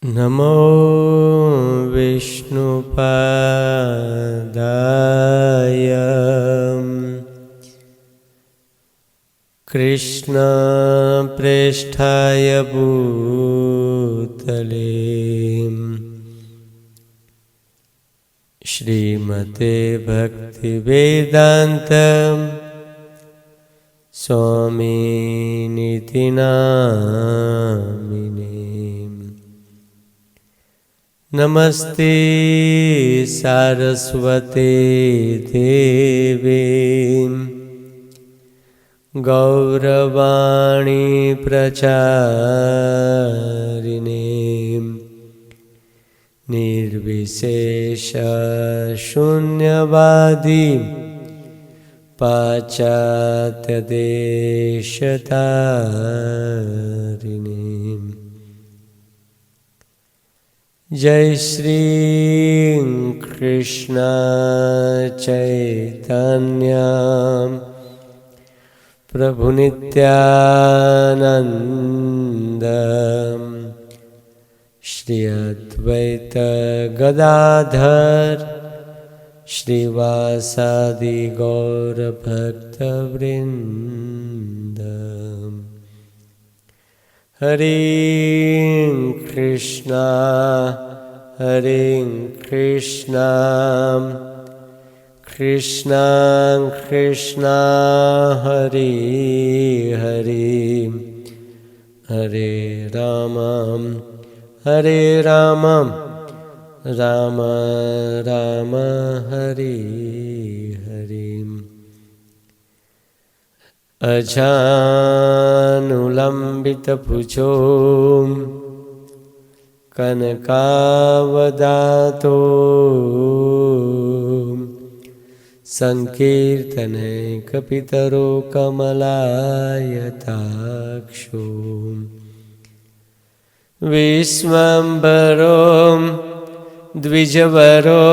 नमो विष्णुपादाय कृष्णप्रेष्ठाय भूतले श्रीमते भक्तिवेदांत स्वामिनिति नामिने। नमस्ते सारस्वते देवे गौरवाणी प्रचारिणे निर्विशेष शून्यवादी पाश्चात्य देशतारिणे। जय श्री कृष्ण चैतन्य प्रभु नित्यानंद श्री अद्वैत गदाधर श्रीवासादि गौर भक्तवृंद। हरे कृष्णा कृष्णा कृष्णा हरे हरे हरे राम राम राम हरे हरे। अजानुलंबितभुजो कनकावदातो संकीर्तनैकपितरो कमलायताक्षो विश्वम्भरो द्विजवरो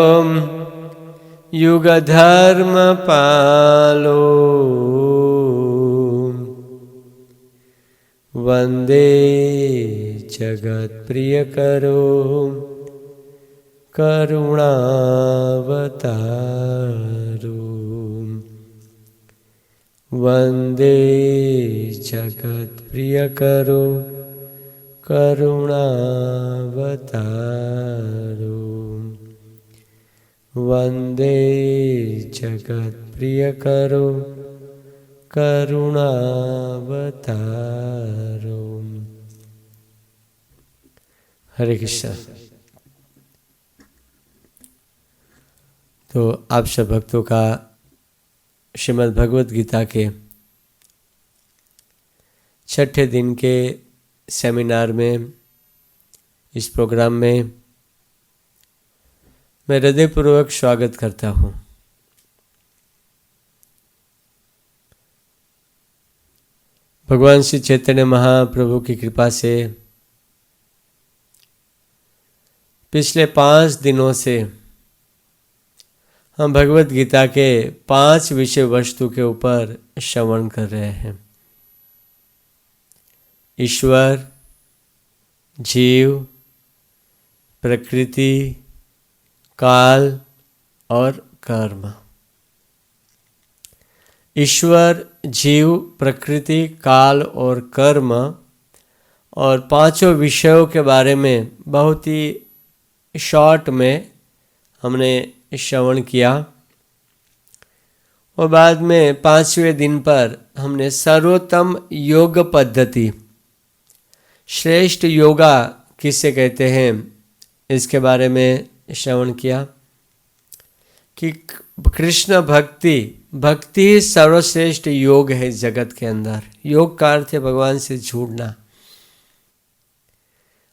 युगधर्मपालो वन्दे जगत्प्रियकरो करुणावतारो वन्दे जगत्प्रियकरो करुणावतारो वन्दे जगत्प्रियकरो करुणावतारो। हरे कृष्ण। तो आप सब भक्तों का श्रीमद् भगवद गीता के छठे दिन के सेमिनार में, इस प्रोग्राम में मैं हृदयपूर्वक स्वागत करता हूँ। भगवान श्री चैतन्य महाप्रभु की कृपा से पिछले 5 दिनों से हम भगवद गीता के 5 विषय वस्तु के ऊपर श्रवण कर रहे हैं। ईश्वर, जीव, प्रकृति, काल और कर्म। ईश्वर, जीव, प्रकृति, काल और कर्म और 5 विषयों के बारे में बहुत ही शॉर्ट में हमने श्रवण किया और बाद में 5वें दिन पर हमने सर्वोत्तम योग पद्धति, श्रेष्ठ योगा किसे कहते हैं, इसके बारे में श्रवण किया कि कृष्ण भक्ति सर्वश्रेष्ठ योग है जगत के अंदर। योग का अर्थ है भगवान से जुड़ना।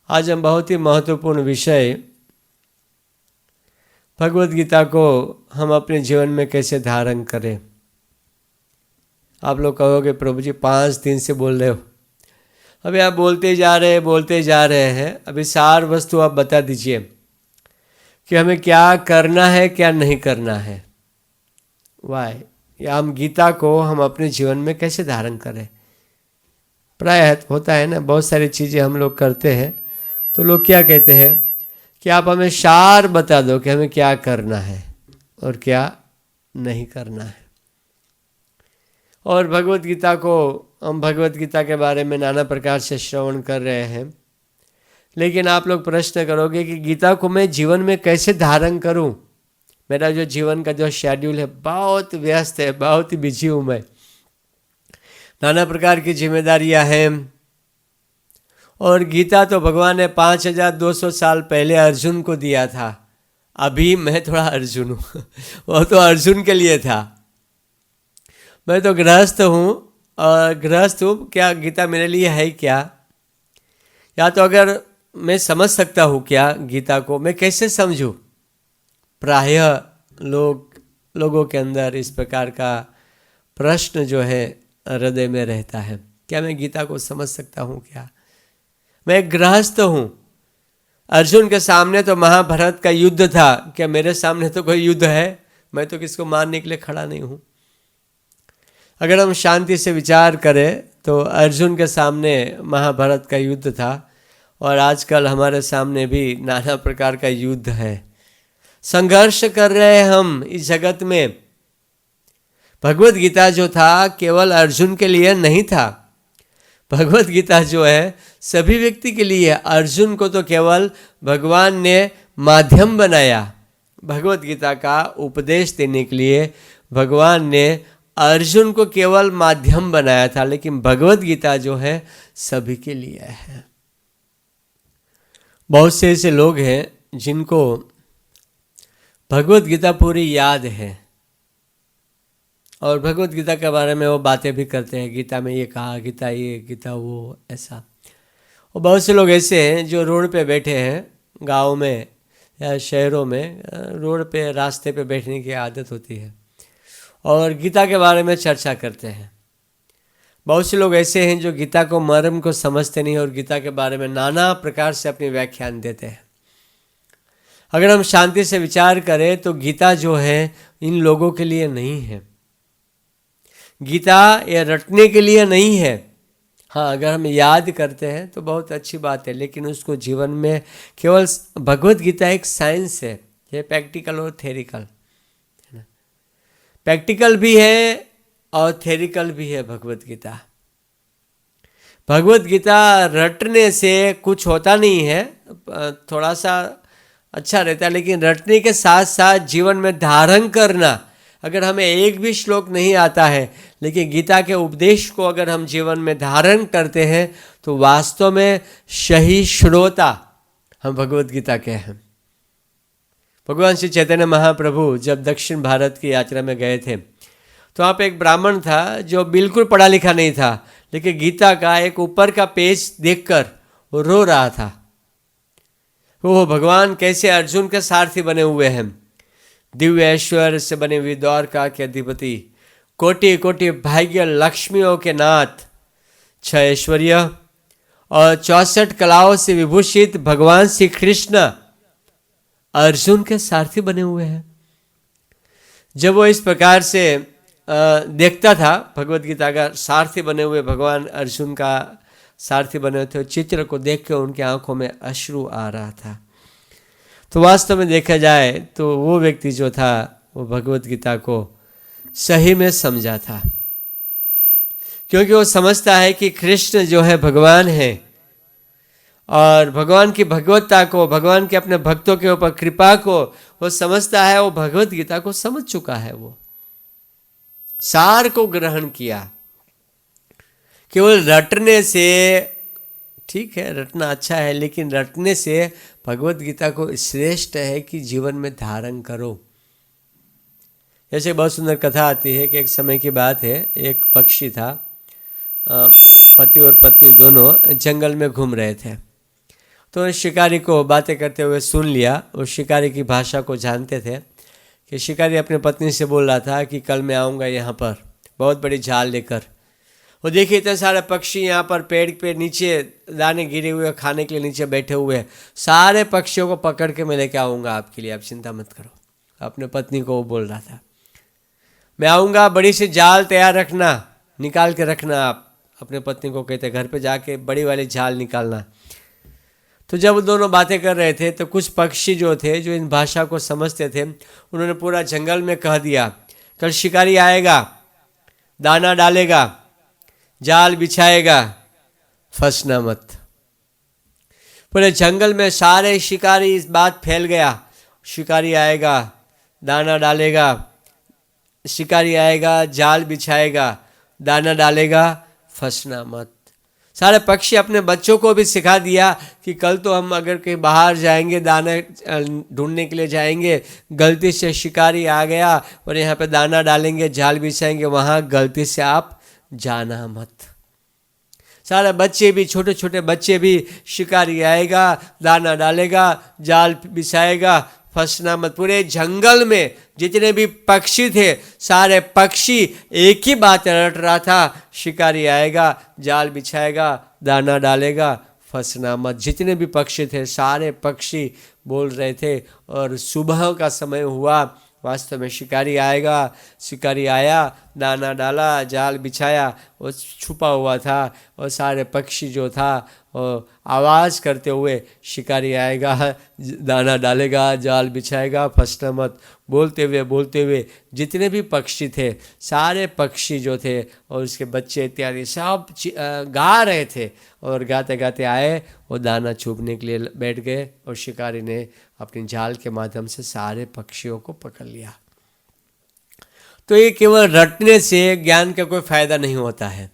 आज हम बहुत ही महत्वपूर्ण विषय भगवद गीता को हम अपने जीवन में कैसे धारण करें। आप लोग कहोगे प्रभु जी 5 दिन से बोल रहे हो, अभी आप बोलते जा रहे हैं, अभी सार वस्तु आप बता दीजिए कि हमें क्या करना है क्या नहीं करना है। वाई या हम गीता को हम अपने जीवन में कैसे धारण करें। प्रायः होता है ना, बहुत सारी चीज़ें हम लोग करते हैं तो लोग क्या कहते हैं कि आप हमें सार बता दो कि हमें क्या करना है और क्या नहीं करना है। और भगवत गीता को, हम भगवत गीता के बारे में नाना प्रकार से श्रवण कर रहे हैं, लेकिन आप लोग प्रश्न करोगे कि गीता को मैं जीवन में कैसे धारण करूं। मेरा जो जीवन का जो शेड्यूल है बहुत व्यस्त है, बहुत ही बिजी हूं मैं, नाना प्रकार की जिम्मेदारियां हैं। और गीता तो भगवान ने 5200 साल पहले अर्जुन को दिया था। अभी मैं थोड़ा अर्जुन हूँ वो तो अर्जुन के लिए था। मैं तो गृहस्थ हूँ, और गृहस्थ हूँ, क्या गीता मेरे लिए है क्या? या तो अगर मैं समझ सकता हूँ क्या गीता को, मैं कैसे समझूँ? प्रायः लोगों के अंदर इस प्रकार का प्रश्न जो है हृदय में रहता है, क्या मैं गीता को समझ सकता हूँ क्या? मैं गृहस्थ हूँ, अर्जुन के सामने तो महाभारत का युद्ध था, क्या मेरे सामने तो कोई युद्ध है? मैं तो किसको मारने के लिए खड़ा नहीं हूँ। अगर हम शांति से विचार करें तो अर्जुन के सामने महाभारत का युद्ध था, और आजकल हमारे सामने भी नाना प्रकार का युद्ध है। संघर्ष कर रहे हैं हम इस जगत में। भगवत गीता जो था केवल अर्जुन के लिए नहीं था, भगवत गीता जो है सभी व्यक्ति के लिए। अर्जुन को तो केवल भगवान ने माध्यम बनाया, भगवत गीता का उपदेश देने के लिए भगवान ने अर्जुन को केवल माध्यम बनाया था, लेकिन भगवत गीता जो है सभी के लिए है। बहुत से ऐसे लोग हैं जिनको भगवत गीता पूरी याद है, और भगवत गीता के बारे में वो बातें भी करते हैं, गीता में ये कहा, गीता ये, गीता वो, ऐसा। और बहुत से लोग ऐसे हैं जो रोड पे बैठे हैं, गांव में या शहरों में, रोड पे रास्ते पे बैठने की आदत होती है और गीता के बारे में चर्चा करते हैं। बहुत से लोग ऐसे हैं जो गीता को मर्म को समझते नहीं और गीता के बारे में नाना प्रकार से अपनी व्याख्यान देते हैं। अगर हम शांति से विचार करें तो गीता जो है इन लोगों के लिए नहीं है। गीता ये रटने के लिए नहीं है। हाँ, अगर हम याद करते हैं तो बहुत अच्छी बात है, लेकिन उसको जीवन में केवल, भगवत गीता एक साइंस है, ये प्रैक्टिकल और थेरिकल है ना। प्रैक्टिकल भी है और थेरिकल भी है भगवत गीता। भगवत गीता रटने से कुछ होता नहीं है, थोड़ा सा अच्छा रहता है, लेकिन रटने के साथ साथ जीवन में धारण करना। अगर हमें एक भी श्लोक नहीं आता है, लेकिन गीता के उपदेश को अगर हम जीवन में धारण करते हैं तो वास्तव में सही श्रोता हम भगवत गीता के हैं। भगवान श्री चैतन्य महाप्रभु जब दक्षिण भारत की यात्रा में गए थे तो वहाँ पे एक ब्राह्मण था जो बिल्कुल पढ़ा लिखा नहीं था, लेकिन गीता का एक ऊपर का पेज देखकर वो रो रहा था। वो भगवान कैसे अर्जुन के सारथी बने हुए हैं, दिव्य ऐश्वर्य से बने हुए द्वारका के अधिपति, कोटि कोटि भाग्य लक्ष्मियों के नाथ, 6 ऐश्वर्य और 64 कलाओं से विभूषित भगवान श्री कृष्ण अर्जुन के सारथी बने हुए हैं। जब वो इस प्रकार से देखता था, भगवत गीता का सारथी बने हुए भगवान अर्जुन का सारथी बने हुए थे, चित्र को देख के उनकी आंखों में अश्रु आ रहा था। तो वास्तव में देखा जाए तो वो व्यक्ति जो था वो भगवत गीता को सही में समझा था, क्योंकि वो समझता है कि कृष्ण जो है भगवान है और भगवान की भगवत्ता को, भगवान के अपने भक्तों के ऊपर कृपा को वो समझता है। वो भगवत गीता को समझ चुका है, वो सार को ग्रहण किया। केवल रटने से, ठीक है रटना अच्छा है, लेकिन रटने से भगवत गीता को श्रेष्ठ है कि जीवन में धारण करो। जैसे बहुत सुंदर कथा आती है कि एक समय की बात है, एक पक्षी था, पति और पत्नी दोनों जंगल में घूम रहे थे। तो शिकारी को बातें करते हुए सुन लिया। वो शिकारी की भाषा को जानते थे कि शिकारी अपने पत्नी से बोल रहा था कि कल मैं आऊँगा यहाँ पर बहुत बड़ी जाल लेकर। वो देखिए इतने सारे पक्षी यहाँ पर पेड़ पे नीचे दाने गिरे हुए खाने के लिए नीचे बैठे हुए हैं, सारे पक्षियों को पकड़ के मैं लेके आऊँगा आपके लिए, आप चिंता मत करो। अपने पत्नी को वो बोल रहा था, मैं आऊँगा, बड़ी सी जाल तैयार रखना, निकाल के रखना। आप अपने पत्नी को कहते घर पे जाके बड़ी वाली जाल निकालना। तो जब दोनों बातें कर रहे थे तो कुछ पक्षी जो थे, जो इन भाषा को समझते थे, उन्होंने पूरा जंगल में कह दिया, कल शिकारी आएगा, दाना डालेगा, जाल बिछाएगा, फंसना मत। पूरे जंगल में सारे शिकारी, इस बात फैल गया, शिकारी आएगा, दाना डालेगा, शिकारी आएगा, जाल बिछाएगा, दाना डालेगा, फंसना मत। सारे पक्षी अपने बच्चों को भी सिखा दिया कि कल तो हम अगर कहीं बाहर जाएंगे, दाना ढूंढने के लिए जाएंगे, गलती से शिकारी आ गया और यहाँ पे दाना डालेंगे, जाल बिछाएंगे, वहाँ गलती से आप जाना मत। सारे बच्चे भी, छोटे छोटे बच्चे भी, शिकारी आएगा, दाना डालेगा, जाल बिछाएगा, फंसना मत। पूरे जंगल में जितने भी पक्षी थे, सारे पक्षी एक ही बात रट रहा था, शिकारी आएगा, जाल बिछाएगा, दाना डालेगा, फंसना मत। जितने भी पक्षी थे, सारे पक्षी बोल रहे थे। और सुबह का समय हुआ, वास्तव में शिकारी आएगा, शिकारी आया, दाना डाला, जाल बिछाया, वो छुपा हुआ था और सारे पक्षी जो था और आवाज़ करते हुए, शिकारी आएगा, दाना डालेगा, जाल बिछाएगा, फंसना मत, बोलते हुए जितने भी पक्षी थे, सारे पक्षी जो थे और उसके बच्चे इत्यादि सब गा रहे थे। और गाते गाते आए और दाना चुभने के लिए बैठ गए और शिकारी ने अपनी जाल के माध्यम से सारे पक्षियों को पकड़ लिया। तो ये केवल रटने से ज्ञान का कोई फायदा नहीं होता है।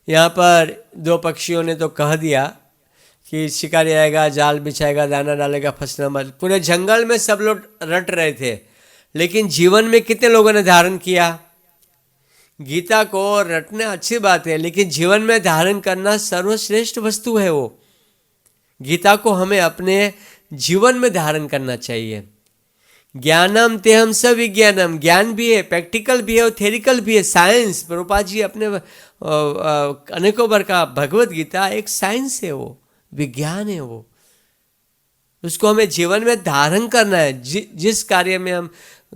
यहाँ पर दो पक्षियों ने तो कह दिया कि शिकारी आएगा, जाल बिछाएगा, दाना डालेगा, फंसना मत। पूरे जंगल में सब लोग रट रहे थे, लेकिन जीवन में कितने लोगों ने धारण किया? गीता को रटना अच्छी बात है, लेकिन जीवन में धारण करना सर्वश्रेष्ठ वस्तु है। वो गीता को हमें अपने जीवन में धारण करना चाहिए। ज्ञानम तेहम स विज्ञानम, ज्ञान भी है, प्रैक्टिकल भी है और थेरिकल भी है। साइंस, प्रभुपाद जी अपने अनेकों बार का, भगवत गीता एक साइंस है, वो विज्ञान है, वो उसको हमें जीवन में धारण करना है। जिस कार्य में हम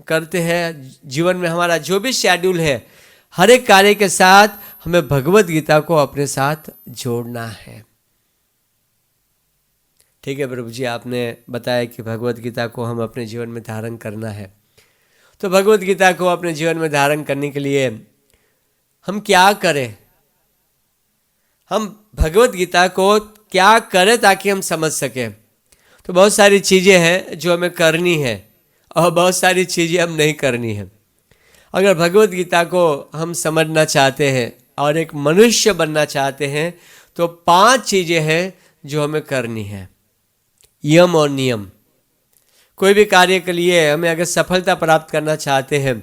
करते हैं, जीवन में हमारा जो भी शेड्यूल है, हर एक कार्य के साथ हमें भगवत गीता को अपने साथ जोड़ना है। ठीक है प्रभु जी, आपने बताया कि भगवत गीता को हम अपने जीवन में धारण करना है। तो भगवत गीता को अपने जीवन में धारण करने के लिए हम क्या करें? हम भगवत गीता को क्या करें ताकि हम समझ सकें? तो बहुत सारी चीज़ें हैं जो हमें करनी है और बहुत सारी चीज़ें हम नहीं करनी है। अगर भगवत गीता को हम समझना चाहते हैं और एक मनुष्य बनना चाहते हैं तो 5 चीज़ें हैं जो हमें करनी है। यम और नियम। कोई भी कार्य के लिए हमें अगर सफलता प्राप्त करना चाहते हैं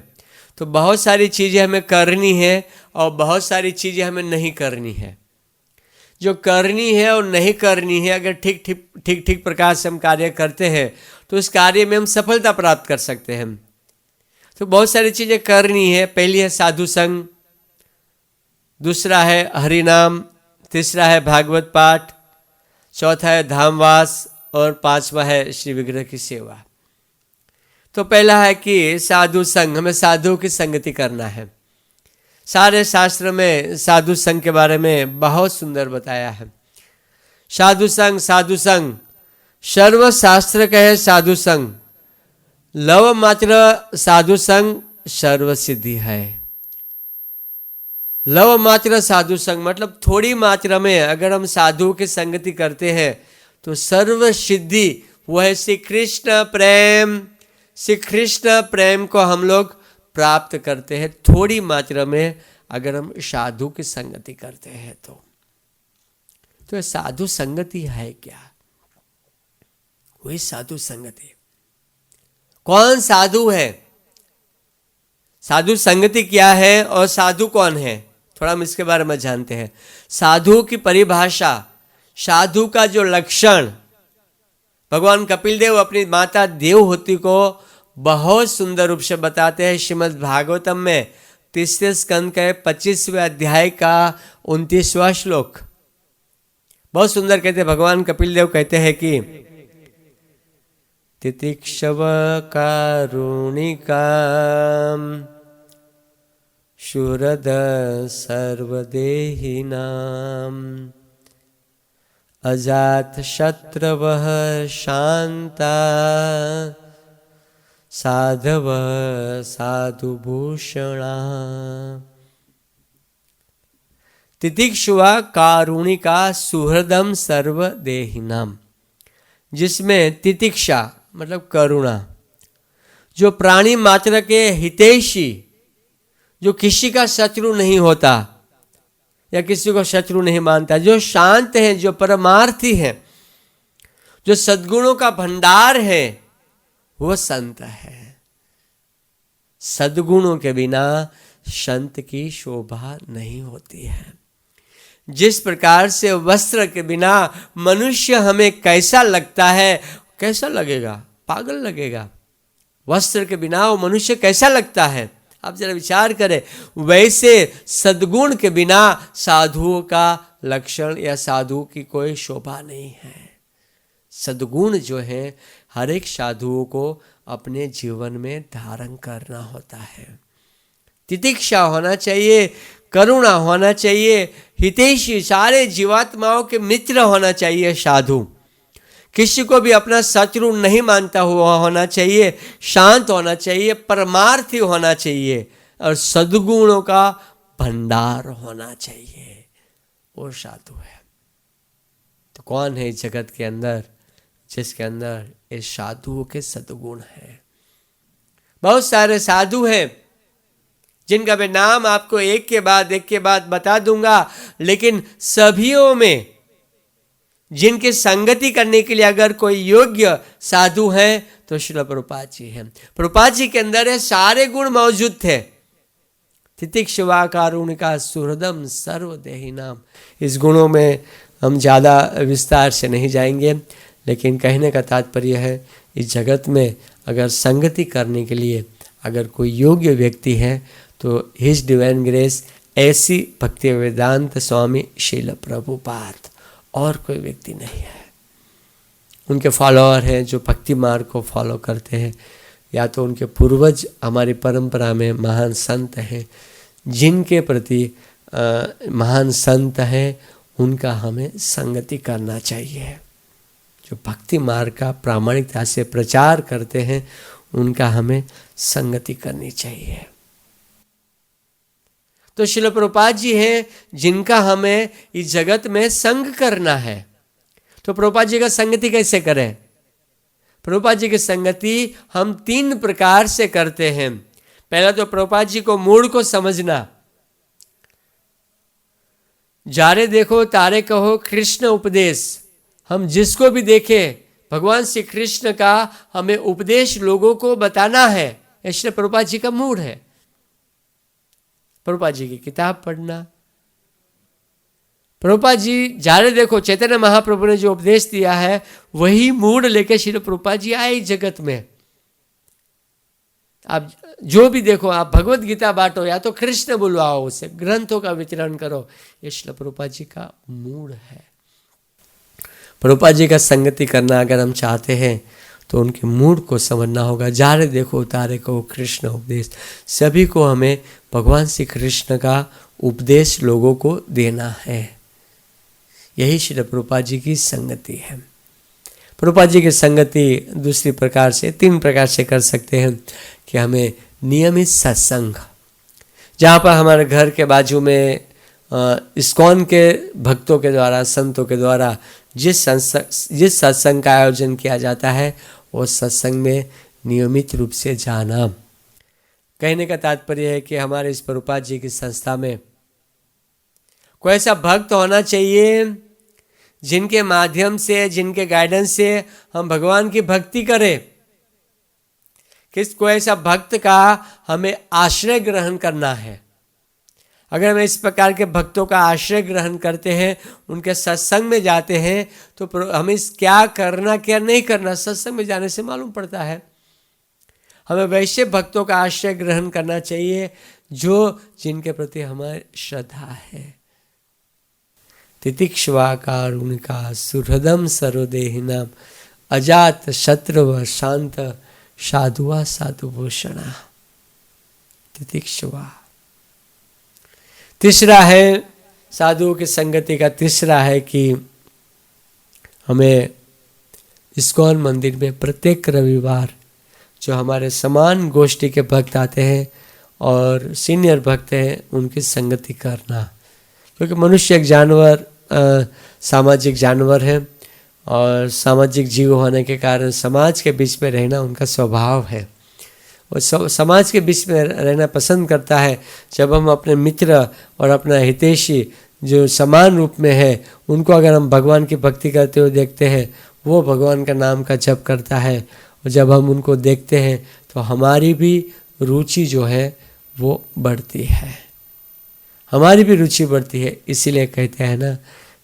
तो बहुत सारी चीज़ें हमें करनी है और बहुत सारी चीज़ें हमें नहीं करनी है। जो करनी है और नहीं करनी है, अगर ठीक प्रकार से हम कार्य करते हैं तो उस कार्य में हम सफलता प्राप्त कर सकते हैं। तो बहुत सारी चीज़ें करनी है। पहली है साधु संग, दूसरा है हरिनाम, तीसरा है भागवत पाठ, चौथा है धामवास और 5वां है श्री विग्रह की सेवा। तो पहला है कि साधु संग, हमें साधुओं की संगति करना है। सारे शास्त्र में साधु संग के बारे में बहुत सुंदर बताया है। साधु संग, साधु संग सर्व शास्त्र कहे साधु संग, लव मात्र साधु संग सर्व सिद्धि है। लव मात्र साधु संग मतलब थोड़ी मात्रा में अगर हम साधुओं की संगति करते हैं तो सर्व सिद्धि वो है श्री कृष्ण प्रेम। श्री कृष्ण प्रेम को हम लोग प्राप्त करते हैं थोड़ी मात्रा में अगर हम साधु की संगति करते हैं। तो साधु संगति है क्या? वही साधु संगति। कौन साधु है? साधु संगति क्या है और साधु कौन है, थोड़ा हम इसके बारे में जानते हैं। साधु की परिभाषा, साधु का जो लक्षण, भगवान कपिल देव अपनी माता देवहूति को बहुत सुंदर रूप से बताते हैं। श्रीमद् भागवतम में 3 स्कंद के 25वें अध्याय का 29वां श्लोक बहुत सुंदर कहते हैं। भगवान कपिल देव कहते हैं कि तितिक्षव कारुणिका शूरद सर्वदेहिनां अजात शत्रवः शांता साधवः साधुभूषणा। तितिक्षुवा कारुणिका सुहृदम सर्वदेहिनाम, जिसमें तितिक्षा मतलब करुणा, जो प्राणी मात्र के हितैषी, जो किसी का शत्रु नहीं होता या किसी को शत्रु नहीं मानता, जो शांत है, जो परमार्थी है, जो सद्गुणों का भंडार है, वो संत है। सद्गुणों के बिना संत की शोभा नहीं होती है। जिस प्रकार से वस्त्र के बिना मनुष्य हमें कैसा लगता है, कैसा लगेगा, पागल लगेगा। वस्त्र के बिना वो मनुष्य कैसा लगता है, आप जरा विचार करें। वैसे सद्गुण के बिना साधुओं का लक्षण या साधु की कोई शोभा नहीं है। सद्गुण जो है हर एक साधुओं को अपने जीवन में धारण करना होता है। तितिक्षा होना चाहिए, करुणा होना चाहिए, हितैषी, सारे जीवात्माओं के मित्र होना चाहिए साधु। किसी को भी अपना शत्रु नहीं मानता हुआ होना चाहिए, शांत होना चाहिए, परमार्थी होना चाहिए और सद्गुणों का भंडार होना चाहिए, वो साधु है। तो कौन है इस जगत के अंदर जिसके अंदर इस साधुओं के सद्गुण है? बहुत सारे साधु हैं जिनका मैं नाम आपको एक के बाद बता दूंगा, लेकिन सभियों में जिनकी संगति करने के लिए अगर कोई योग्य साधु है तो श्रील प्रभुपाद जी हैं। प्रभुपाद जी के अंदर ये सारे गुण मौजूद थे। तितिक्षुवा कारुणिका सुहृदम सर्वदेहिनाम। इस गुणों में हम ज़्यादा विस्तार से नहीं जाएंगे, लेकिन कहने का तात्पर्य है इस जगत में अगर संगति करने के लिए अगर कोई योग्य व्यक्ति है तो हिज डिवाइन ग्रेस ऐसी भक्ति वेदांत स्वामी श्रील प्रभुपाद, और कोई व्यक्ति नहीं है। उनके फॉलोअर हैं जो भक्ति मार्ग को फॉलो करते हैं, या तो उनके पूर्वज हमारी परंपरा में महान संत हैं जिनके प्रति महान संत हैं, उनका हमें संगति करना चाहिए। जो भक्ति मार्ग का प्रामाणिकता से प्रचार करते हैं उनका हमें संगति करनी चाहिए। तो श्रील प्रभुपाद जी हैं जिनका हमें इस जगत में संग करना है। तो प्रभुपाद जी का संगति कैसे करें? प्रभुपाद जी की संगति हम 3 प्रकार से करते हैं। पहला तो प्रभुपाद जी को मूड को समझना। जारे देखो तारे कहो कृष्ण उपदेश। हम जिसको भी देखें भगवान श्री कृष्ण का हमें उपदेश लोगों को बताना है। ऐसे प्रभुपाद जी का मूड है। प्रभुपाद जी की किताब पढ़ना। प्रभुपाद जी जारे देखो चैतन्य महाप्रभु ने जो उपदेश दिया है वही मूड लेके श्री प्रभुपाद जी आए जगत में। आप जो भी देखो, आप भगवत गीता बांटो या तो कृष्ण बुलवाओ, उसे ग्रंथों का वितरण करो, ये श्री प्रभुपाद जी का मूड है। प्रभुपाद जी का संगति करना अगर हम चाहते हैं तो उनके मूड को समझना होगा। जारे देखो तारे को कृष्ण उपदेश, सभी को हमें भगवान श्री कृष्ण का उपदेश लोगों को देना है। यही श्री प्रभुपाद जी की संगति है। प्रभुपाद जी की संगति दूसरी प्रकार से 3 प्रकार से कर सकते हैं कि हमें नियमित सत्संग, जहाँ पर हमारे घर के बाजू में इस्कॉन के भक्तों के द्वारा, संतों के द्वारा जिस सत्संग का आयोजन किया जाता है वो सत्संग में नियमित रूप से जाना। कहने का तात्पर्य है कि हमारे इस प्रभुपाद जी की संस्था में कोई ऐसा भक्त होना चाहिए जिनके माध्यम से, जिनके गाइडेंस से हम भगवान की भक्ति करें। कोई ऐसा भक्त का हमें आश्रय ग्रहण करना है। अगर हम इस प्रकार के भक्तों का आश्रय ग्रहण करते हैं, उनके सत्संग में जाते हैं, तो हमें क्या करना क्या नहीं करना सत्संग में जाने से मालूम पड़ता है। हमें वैसे भक्तों का आश्रय ग्रहण करना चाहिए जिनके प्रति हमारी श्रद्धा है। तितिक्षुवा कारुणिका सुहृदम सर्वदेहिनाम अजात शत्रु शांत साधुआ साधुभूषणा। तितिक्षुवा। तीसरा है साधुओं की संगति का, तीसरा है कि हमें इस्कॉन मंदिर में प्रत्येक रविवार जो हमारे समान गोष्ठी के भक्त आते हैं और सीनियर भक्त हैं उनकी संगति करना, क्योंकि मनुष्य एक जानवर सामाजिक जानवर है और सामाजिक जीव होने के कारण समाज के बीच में रहना उनका स्वभाव है। वो समाज के बीच में रहना पसंद करता है। जब हम अपने मित्र और अपना हितैषी जो समान रूप में है उनको अगर हम भगवान की भक्ति करते हुए देखते हैं, वो भगवान का नाम का जप करता है, और जब हम उनको देखते हैं तो हमारी भी रुचि जो है वो बढ़ती है, हमारी भी रुचि बढ़ती है। इसीलिए कहते हैं ना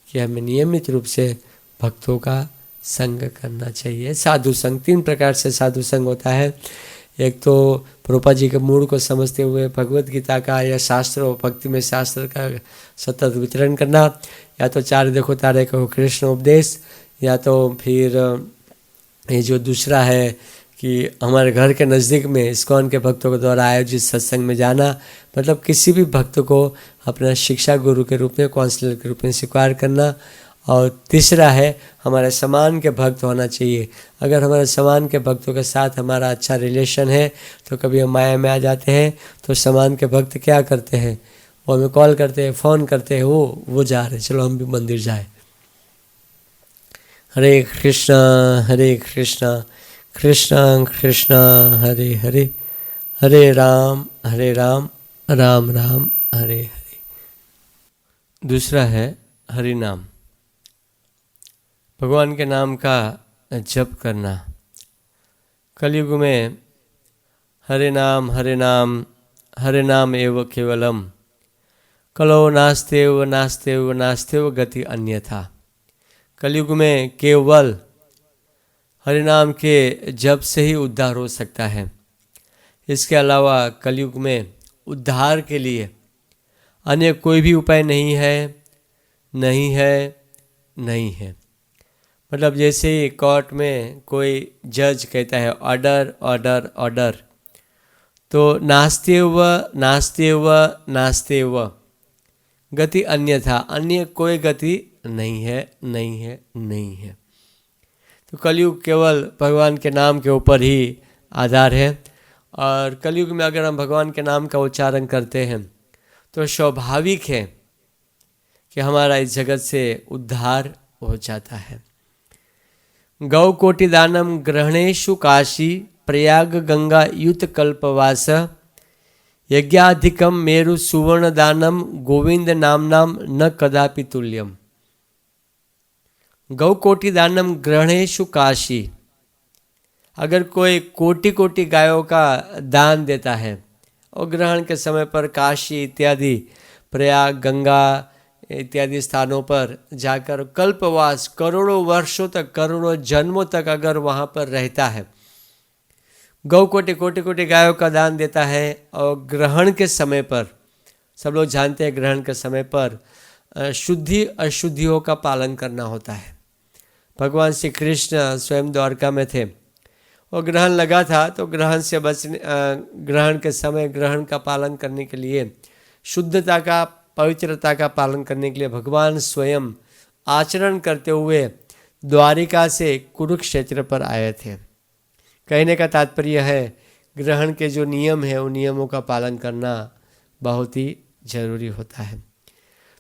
कि हमें नियमित रूप से भक्तों का संग करना चाहिए। साधु संग, 3 प्रकार से साधु संग होता है। एक तो प्रभुपाद जी के मूड को समझते हुए भगवत गीता का या शास्त्र और भक्ति में शास्त्र का सतत वितरण करना, या तो 4 देखो तारे कहो कृष्ण उपदेश, या तो फिर ये जो दूसरा है कि हमारे घर के नज़दीक में इस्कॉन के भक्तों के द्वारा आयोजित सत्संग में जाना, मतलब किसी भी भक्त को अपना शिक्षा गुरु के रूप में, काउंसलर के रूप में स्वीकार करना। और तीसरा है हमारे समान के भक्त होना चाहिए। अगर हमारे समान के भक्तों के साथ हमारा अच्छा रिलेशन है तो कभी हम माया में आ जाते हैं तो समान के भक्त क्या करते हैं, वो हमें कॉल करते हैं, फ़ोन करते हैं, वो जा रहे, चलो हम भी मंदिर जाए। हरे कृष्णा कृष्ण कृष्ण हरे हरे, हरे राम राम राम हरे हरे। दूसरा है हरि नाम, भगवान के नाम का जप करना। कलयुग में हरे नाम हरे नाम एव केवलम, कलो नास्तेव गति अन्यथा। कलयुग में केवल हरि नाम के जप से ही उद्धार हो सकता है। इसके अलावा कलयुग में उद्धार के लिए अन्य कोई भी उपाय नहीं है। मतलब जैसे ही कोर्ट में कोई जज कहता है ऑर्डर, तो नास्तेव गति अन्यथा, अन्य कोई गति नहीं है। तो कलयुग केवल भगवान के नाम के ऊपर ही आधार है। और कलयुग में अगर हम भगवान के नाम का उच्चारण करते हैं तो स्वाभाविक है कि हमारा इस जगत से उद्धार हो जाता है। गौ कोटि दानम ग्रहणेशु काशी, प्रयाग गंगा युत कल्पवास, यज्ञाधिकम मेरु सुवर्ण दानम, गोविंद नामनाम न कदापि तुल्यम। गौ कोटि दानम ग्रहणेशु काशी, अगर कोई कोटि गायों का दान देता है और ग्रहण के समय पर काशी इत्यादि प्रयाग गंगा इत्यादि स्थानों पर जाकर कल्पवास, करोड़ों वर्षों तक, करोड़ों जन्मों तक अगर वहाँ पर रहता है, गौ कोटि गायों का दान देता है और ग्रहण के समय पर, सब लोग जानते हैं ग्रहण के समय पर शुद्धि अशुद्धियों का पालन करना होता है। भगवान श्री कृष्ण स्वयं द्वारका में थे और ग्रहण लगा था, तो ग्रहण से बचने, ग्रहण के समय ग्रहण का पालन करने के लिए, शुद्धता का, पवित्रता का पालन करने के लिए भगवान स्वयं आचरण करते हुए द्वारिका से कुरुक्षेत्र पर आए थे। कहने का तात्पर्य है ग्रहण के जो नियम है उन नियमों का पालन करना बहुत ही जरूरी होता है।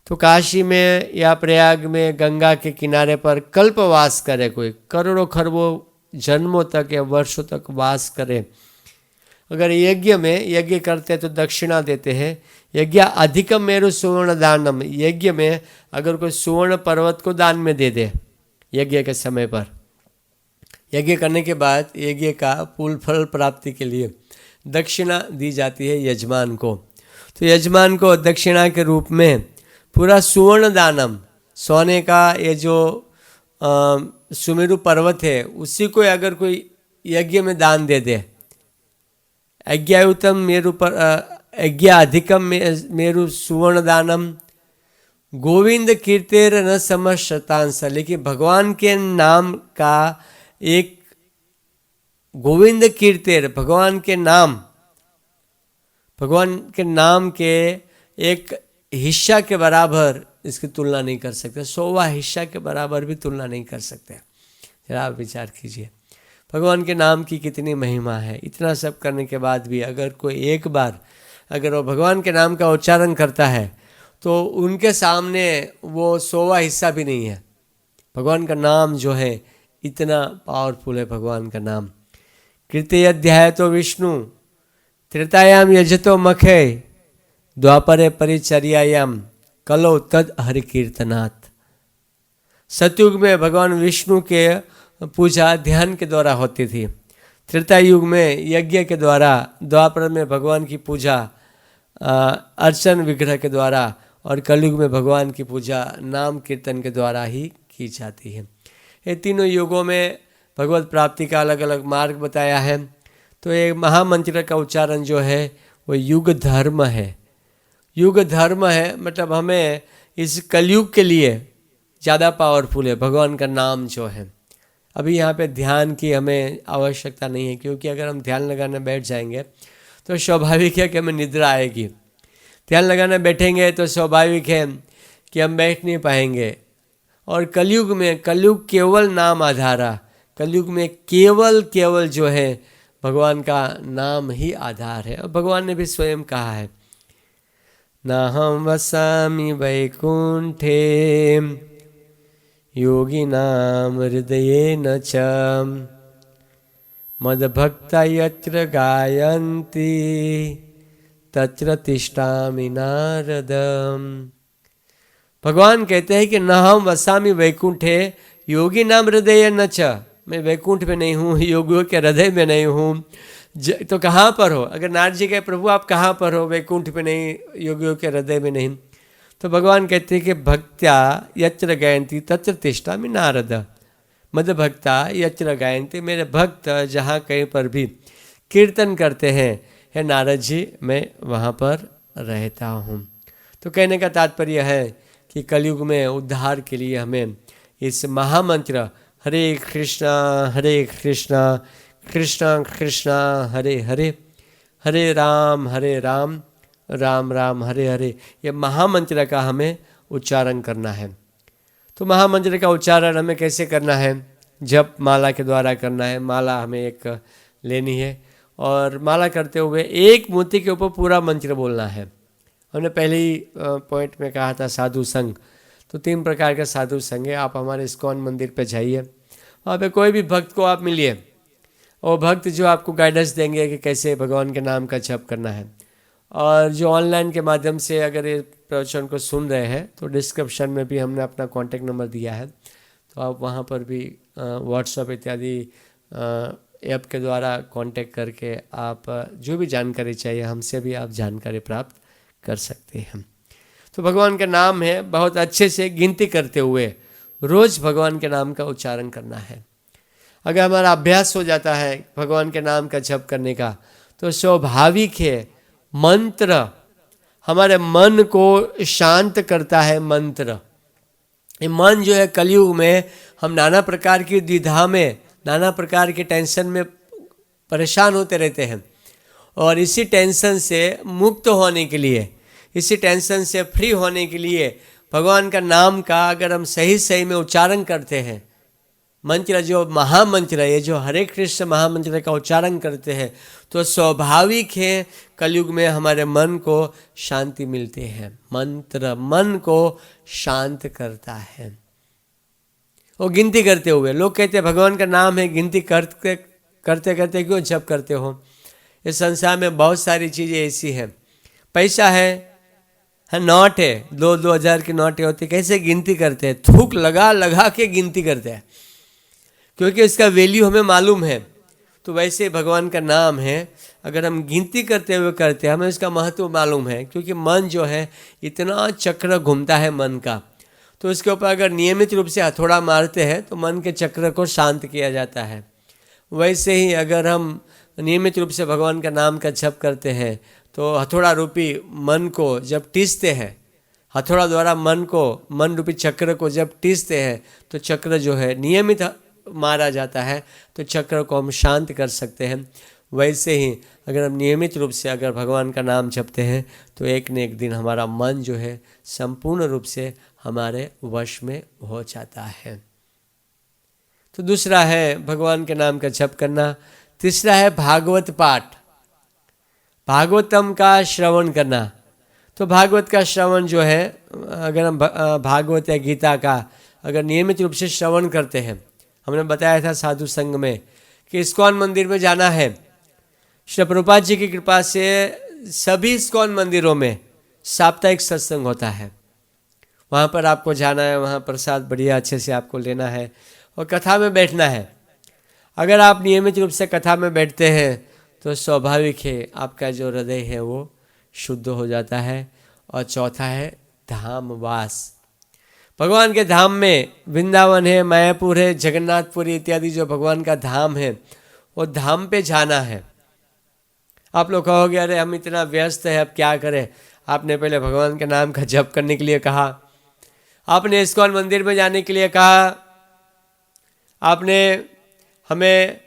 तो काशी में या प्रयाग में गंगा के किनारे पर कल्पवास करे, कोई करोड़ों खरबों जन्मों तक या वर्षों तक वास करे। अगर यज्ञ में यज्ञ करते हैं तो दक्षिणा देते हैं। यज्ञ अधिकम मेरु सुवर्ण दानम, यज्ञ में अगर कोई सुवर्ण पर्वत को दान में दे दे, यज्ञ के समय पर, यज्ञ करने के बाद यज्ञ का पूर्ण फल प्राप्ति के लिए दक्षिणा दी जाती है यजमान को। तो यजमान को दक्षिणा के रूप में पूरा सुवर्ण दानम, सोने का ये जो सुमेरु पर्वत है उसी को अगर कोई यज्ञ में दान दे दे, यज्ञायुतम मेरु पर यज्ञ अधिकम मेरु सुवर्ण दानम, गोविंद कीर्तेर न समशतांश, लेकिन भगवान के नाम का एक, गोविंद कीर्तेर, भगवान के नाम के एक हिस्सा के बराबर इसकी तुलना नहीं कर सकते, 100वां हिस्सा के बराबर भी तुलना नहीं कर सकते। जरा आप विचार कीजिए भगवान के नाम की कितनी महिमा है। इतना सब करने के बाद भी अगर कोई एक बार अगर वो भगवान के नाम का उच्चारण करता है तो उनके सामने वो 100वां हिस्सा भी नहीं है। भगवान का नाम जो है इतना पावरफुल है। भगवान का नाम कीर्ति अध्याय तो विष्णु, त्रेतायाम यजतो मखे, द्वापरे परिचर्यायाम, कलो तद हरि कीर्तनात्। सतयुग में भगवान विष्णु के पूजा ध्यान के द्वारा होती थी, त्रेता युग में यज्ञ के द्वारा, द्वापर में भगवान की पूजा अर्चन विग्रह के द्वारा, और कलयुग में भगवान की पूजा नाम कीर्तन के द्वारा ही की जाती है। ये तीनों युगों में भगवत प्राप्ति का अलग अलग मार्ग बताया है। तो ये महामंत्र का उच्चारण जो है वो युग धर्म है। युग धर्म है मतलब हमें इस कलयुग के लिए ज़्यादा पावरफुल है भगवान का नाम जो है। अभी यहाँ पे ध्यान की हमें आवश्यकता नहीं है, क्योंकि अगर हम ध्यान लगाने बैठ जाएंगे तो स्वाभाविक है कि हमें निद्रा आएगी। ध्यान लगाने बैठेंगे तो स्वाभाविक है कि हम बैठ नहीं पाएंगे। और कलयुग में, कलयुग केवल नाम आधारा, कलयुग में केवल जो है भगवान का नाम ही आधार है। और भगवान ने भी स्वयं कहा है, नाहं वसामि वैकुंठे योगिनां हृदयेन च, मद्भक्ता यत्र गायन्ति तत्र तिष्ठामि नारदम। भगवान कहते हैं कि न हम वसामि वैकुंठे योगिनां हृदयेन च, मैं वैकुंठ में नहीं हूँ, योगियों के हृदय में नहीं हूँ। तो कहाँ पर हो? अगर नारद जी कहे प्रभु आप कहाँ पर हो? वैकुंठ में नहीं, योगियों के हृदय में नहीं। तो भगवान कहते हैं कि भक्त्या यत्र गायन्ति तत्र तिष्ठामि नारद। मद भक्ता यत्र गायन्ति, मेरे भक्त जहाँ कहीं पर भी कीर्तन करते हैं, हे नारद जी मैं वहाँ पर रहता हूँ। तो कहने का तात्पर्य है कि कलयुग में उद्धार के लिए हमें इस महामंत्र हरे कृष्णा कृष्णा कृष्णा हरे हरे, हरे राम राम राम हरे हरे, ये महामंत्र का हमें उच्चारण करना है। तो महामंत्र का उच्चारण हमें कैसे करना है? जप माला के द्वारा करना है। माला हमें एक लेनी है और माला करते हुए एक मूर्ति के ऊपर पूरा मंत्र बोलना है। हमने पहले ही पॉइंट में कहा था साधु संघ, तो 3 प्रकार का साधु संघ है। आप हमारे इस्कॉन मंदिर पे जाइए, वहाँ पे कोई भी भक्त को आप मिलिए, और भक्त जो आपको गाइडेंस देंगे कि कैसे भगवान के नाम का जप करना है। और जो ऑनलाइन के माध्यम से अगर ये प्रवचन को सुन रहे हैं तो डिस्क्रिप्शन में भी हमने अपना कॉन्टैक्ट नंबर दिया है, तो आप वहाँ पर भी व्हाट्सएप इत्यादि ऐप के द्वारा कांटेक्ट करके आप जो भी जानकारी चाहिए हमसे भी आप जानकारी प्राप्त कर सकते हैं। तो भगवान का नाम है, बहुत अच्छे से गिनती करते हुए रोज़ भगवान के नाम का उच्चारण करना है। अगर हमारा अभ्यास हो जाता है भगवान के नाम का जप करने का, तो स्वाभाविक है मंत्र हमारे मन को शांत करता है। मंत्र, ये मन जो है कलयुग में हम नाना प्रकार की द्विधा में, नाना प्रकार के टेंशन में परेशान होते रहते हैं, और इसी टेंशन से मुक्त होने के लिए, इसी टेंशन से फ्री होने के लिए भगवान का नाम का अगर हम सही में उच्चारण करते हैं, मंत्र जो महामंत्र है, ये जो हरे कृष्ण महामंत्र का उच्चारण करते हैं, तो स्वाभाविक है कलयुग में हमारे मन को शांति मिलती है। मंत्र मन को शांत करता है। वो गिनती करते हुए, लोग कहते हैं भगवान का नाम है, गिनती करते करते क्यों जप करते हो? इस संसार में बहुत सारी चीज़ें ऐसी हैं, पैसा है नोट है, 2,000 की नोटें होती, कैसे गिनती करते हैं? थूक लगा के गिनती करते हैं, क्योंकि इसका वैल्यू हमें मालूम है। तो वैसे भगवान का नाम है, अगर हम गिनती करते हुए करते हैं, हमें इसका महत्व मालूम है, क्योंकि मन जो है इतना चक्र घूमता है मन का, तो इसके ऊपर अगर नियमित रूप से हथौड़ा मारते हैं तो मन के चक्र को शांत किया जाता है। वैसे ही अगर हम नियमित रूप से भगवान का नाम का जप करते हैं तो हथौड़ा रूपी मन को जब टीसते हैं, हथौड़ा द्वारा मन रूपी चक्र को जब टीसते हैं तो चक्र जो है नियमित मारा जाता है, तो चक्र को हम शांत कर सकते हैं। वैसे ही अगर हम नियमित रूप से अगर भगवान का नाम जपते हैं तो एक न एक दिन हमारा मन जो है संपूर्ण रूप से हमारे वश में हो जाता है। तो दूसरा है भगवान के नाम का जप करना। तीसरा है भागवत पाठ, भागवतम का श्रवण करना। तो भागवत का श्रवण जो है, अगर हम भागवत या गीता का अगर नियमित रूप से श्रवण करते हैं, हमने बताया था साधु संघ में कि इस्कॉन मंदिर में जाना है। श्री प्रभुपाद जी की कृपा से सभी इस्कॉन मंदिरों में साप्ताहिक सत्संग होता है, वहाँ पर आपको जाना है, वहाँ प्रसाद बढ़िया अच्छे से आपको लेना है और कथा में बैठना है। अगर आप नियमित रूप से कथा में बैठते हैं तो स्वाभाविक है आपका जो हृदय है वो शुद्ध हो जाता है। और चौथा है धामवास। भगवान के धाम में वृंदावन है, मायापुर है, जगन्नाथपुरी इत्यादि जो भगवान का धाम है, वो धाम पे जाना है। आप लोग कहोगे अरे हम इतना व्यस्त है, अब क्या करें। आपने पहले भगवान के नाम का जप करने के लिए कहा, आपने इस्कॉन मंदिर में जाने के लिए कहा, आपने हमें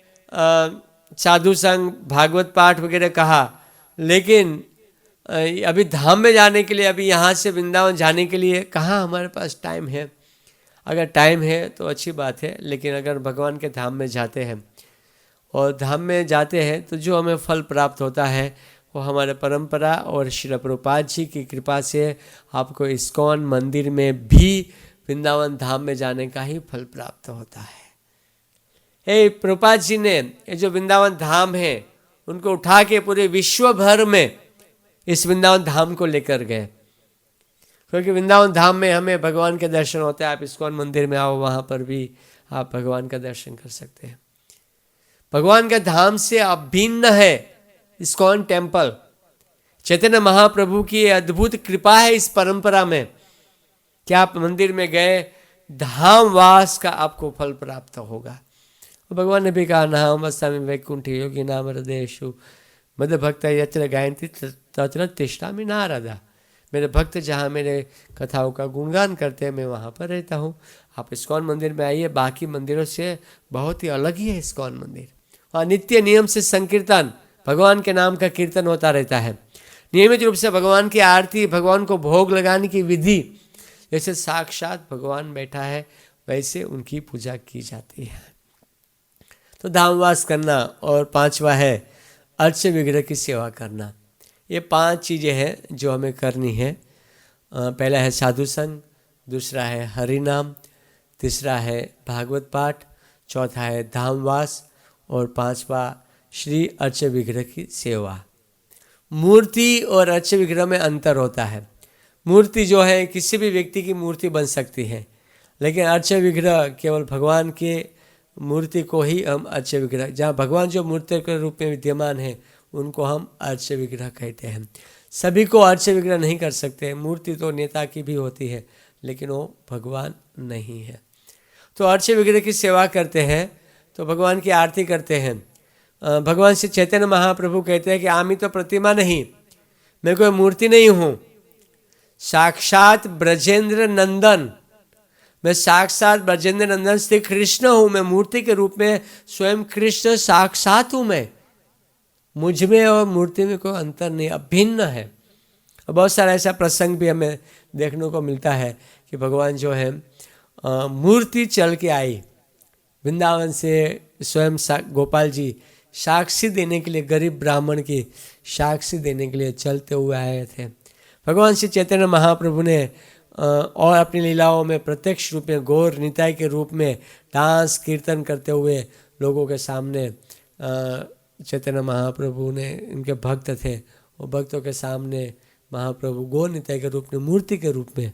साधु संग भागवत पाठ वगैरह कहा, लेकिन अभी धाम में जाने के लिए, अभी यहाँ से वृंदावन जाने के लिए कहाँ हमारे पास टाइम है। अगर टाइम है तो अच्छी बात है, लेकिन अगर भगवान के धाम में जाते हैं और धाम में जाते हैं तो जो हमें फल प्राप्त होता है वो हमारे परंपरा और श्री प्रभुपाद जी की कृपा से आपको इस्कॉन मंदिर में भी वृंदावन धाम में जाने का ही फल प्राप्त होता है। प्रभुपाद जी ने ये जो वृंदावन धाम है उनको उठा के पूरे विश्व भर में इस वृंदावन धाम को लेकर गए, क्योंकि वृंदावन धाम में हमें भगवान के दर्शन होते हैं। आप इस्कॉन मंदिर में आओ, वहाँ पर भी आप भगवान का दर्शन कर सकते हैं। भगवान का धाम से अभिन्न है इस्कॉन टेम्पल। चैतन्य महाप्रभु की अद्भुत कृपा है इस परंपरा में कि आप मंदिर में गए, धामवास का आपको फल प्राप्त होगा। भगवान ने भी कहा, नाहम वसामि वैकुंठे योगी नाम हृदयेषु मद भक्त यत्र गायन्ति तत्र तिष्ठामि नारदा। मेरे भक्त जहाँ मेरे कथाओं का गुणगान करते हैं, मैं वहाँ पर रहता हूँ। आप इस्कॉन मंदिर में आइए, बाकी मंदिरों से बहुत ही अलग ही है इस्कॉन मंदिर। और नित्य नियम से संकीर्तन, भगवान के नाम का कीर्तन होता रहता है। नियमित रूप से भगवान की आरती, भगवान को भोग लगाने की विधि, जैसे साक्षात भगवान बैठा है वैसे उनकी पूजा की जाती है। तो धामवास करना। और पांचवा है अर्च विग्रह की सेवा करना। ये 5 चीज़ें हैं जो हमें करनी है। पहला है साधु संग, दूसरा है हरि नाम, तीसरा है भागवत पाठ, चौथा है धामवास और पांचवा श्री अर्च विग्रह की सेवा। मूर्ति और अर्च विग्रह में अंतर होता है। मूर्ति जो है किसी भी व्यक्ति की मूर्ति बन सकती है, लेकिन अर्च विग्रह केवल भगवान के मूर्ति को ही हम अर्च विग्रह, जहाँ भगवान जो मूर्ति के रूप में विद्यमान है उनको हम अर्च विग्रह कहते हैं। सभी को अर्च विग्रह नहीं कर सकते। मूर्ति तो नेता की भी होती है, लेकिन वो भगवान नहीं है। तो अर्च विग्रह की सेवा करते हैं तो भगवान की आरती करते हैं। भगवान श्री चैतन्य महाप्रभु कहते हैं कि आमी तो प्रतिमा नहीं, मैं कोई मूर्ति नहीं हूँ, साक्षात ब्रजेंद्र नंदन, मैं साक्षात ब्रजेंद्र नंदन श्री कृष्ण हूँ। मैं मूर्ति के रूप में स्वयं कृष्ण साक्षात हूँ। मैं, मुझ में और मूर्ति में कोई अंतर नहीं, अभिन्न है। और बहुत सारा ऐसा प्रसंग भी हमें देखने को मिलता है कि भगवान जो है मूर्ति चल के आई वृंदावन से, स्वयं गोपाल जी साक्षी देने के लिए, गरीब ब्राह्मण की साक्षी देने के लिए चलते हुए आए थे। भगवान श्री चैतन्य महाप्रभु ने और अपनी लीलाओं में प्रत्यक्ष रूप में गौर निताई के रूप में डांस कीर्तन करते हुए लोगों के सामने, चैतन्य महाप्रभु ने, इनके भक्त थे, वो भक्तों के सामने महाप्रभु गौर निताई के रूप में, मूर्ति के रूप में,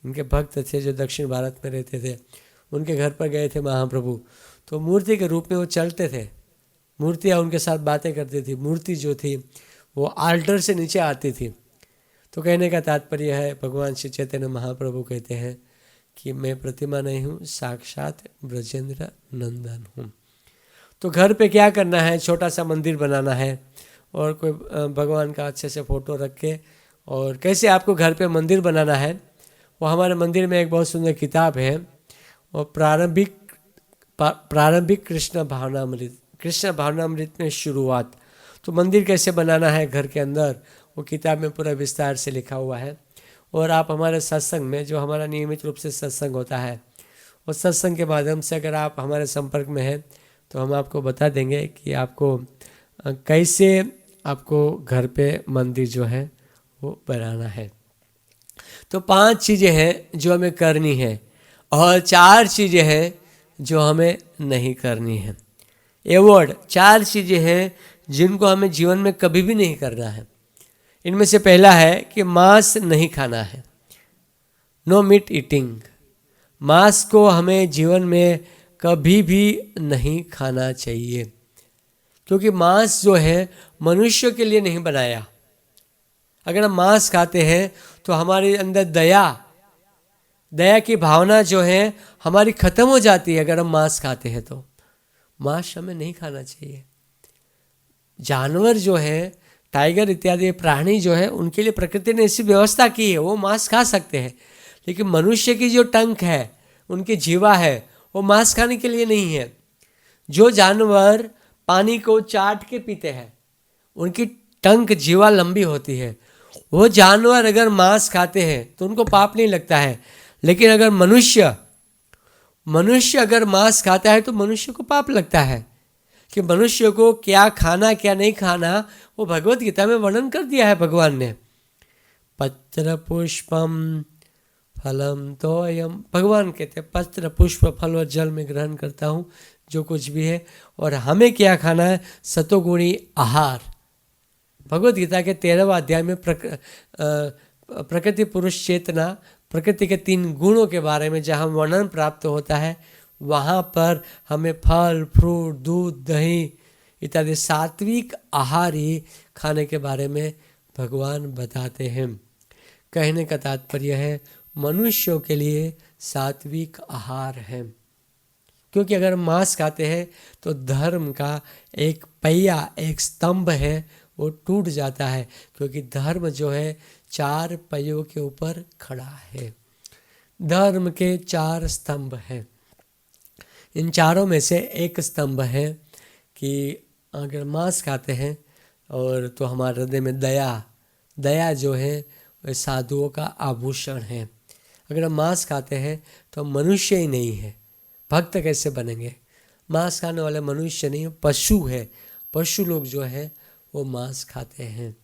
इनके भक्त थे जो दक्षिण भारत में रहते थे, उनके घर पर गए थे महाप्रभु। तो मूर्ति के रूप में वो चलते थे, मूर्तियाँ उनके साथ बातें करती थी। मूर्ति जो थी वो आल्टर से नीचे आती थी। तो कहने का तात्पर्य है, भगवान श्री चैतन्य महाप्रभु कहते हैं कि मैं प्रतिमा नहीं हूँ, साक्षात ब्रजेंद्र नंदन हूँ। तो घर पे क्या करना है, छोटा सा मंदिर बनाना है और कोई भगवान का अच्छे से फोटो रख के, और कैसे आपको घर पे मंदिर बनाना है वो हमारे मंदिर में एक बहुत सुंदर किताब है, और प्रारंभिक कृष्ण भावनामृत, कृष्ण भावनामृत में शुरुआत। तो मंदिर कैसे बनाना है घर के अंदर, वो किताब में पूरा विस्तार से लिखा हुआ है। और आप हमारे सत्संग में, जो हमारा नियमित रूप से सत्संग होता है, उस सत्संग के माध्यम से अगर आप हमारे संपर्क में हैं तो हम आपको बता देंगे कि आपको कैसे आपको घर पे मंदिर जो है वो बनाना है। तो 5 चीज़ें हैं जो हमें करनी है और 4 चीज़ें हैं जो हमें नहीं करनी है। अवॉइड 4 चीज़ें हैं जिनको हमें जीवन में कभी भी नहीं करना है। इनमें से पहला है कि मांस नहीं खाना है, नो मीट ईटिंग। मांस को हमें जीवन में कभी भी नहीं खाना चाहिए, क्योंकि मांस जो है मनुष्य के लिए नहीं बनाया। अगर हम मांस खाते हैं तो हमारे अंदर दया की भावना जो है हमारी खत्म हो जाती है। अगर हम मांस खाते हैं तो मांस हमें नहीं खाना चाहिए। जानवर जो है, टाइगर इत्यादि प्राणी जो है, उनके लिए प्रकृति ने ऐसी व्यवस्था की है, वो मांस खा सकते हैं। लेकिन मनुष्य की जो टंक है, उनकी जीवा है, वो मांस खाने के लिए नहीं है। जो जानवर पानी को चाट के पीते हैं, उनकी टंक जीवा लंबी होती है। वो जानवर अगर मांस खाते हैं तो उनको पाप नहीं लगता है। लेकिन अगर मनुष्य अगर मांस खाता है तो मनुष्य को पाप लगता है। कि मनुष्य को क्या खाना क्या नहीं खाना, वो भगवत गीता में वर्णन कर दिया है भगवान ने। पत्र पुष्पम फलम तोयम, भगवान कहते हैं पत्र पुष्प फल और जल में ग्रहण करता हूँ जो कुछ भी है। और हमें क्या खाना है? सतोगुणी आहार। भगवत गीता के 13वें अध्याय में प्रकृति पुरुष चेतना, प्रकृति के 3 गुणों के बारे में जहाँ वर्णन प्राप्त होता है, वहाँ पर हमें फल, फ्रूट, दूध, दही इत्यादि सात्विक आहार ही खाने के बारे में भगवान बताते हैं। कहने का तात्पर्य है मनुष्यों के लिए सात्विक आहार है। क्योंकि अगर मांस खाते हैं तो धर्म का एक पहिया, एक स्तंभ है, वो टूट जाता है। क्योंकि धर्म जो है 4 पहियों के ऊपर खड़ा है। धर्म के 4 स्तंभ हैं। इन चारों में से एक स्तंभ है कि अगर मांस खाते हैं और तो हमारे हृदय में दया जो है वह साधुओं का आभूषण है। अगर हम मांस खाते हैं तो हम मनुष्य ही नहीं है, भक्त कैसे बनेंगे? मांस खाने वाले मनुष्य नहीं, पशु है। पशु लोग जो है वो मांस खाते हैं।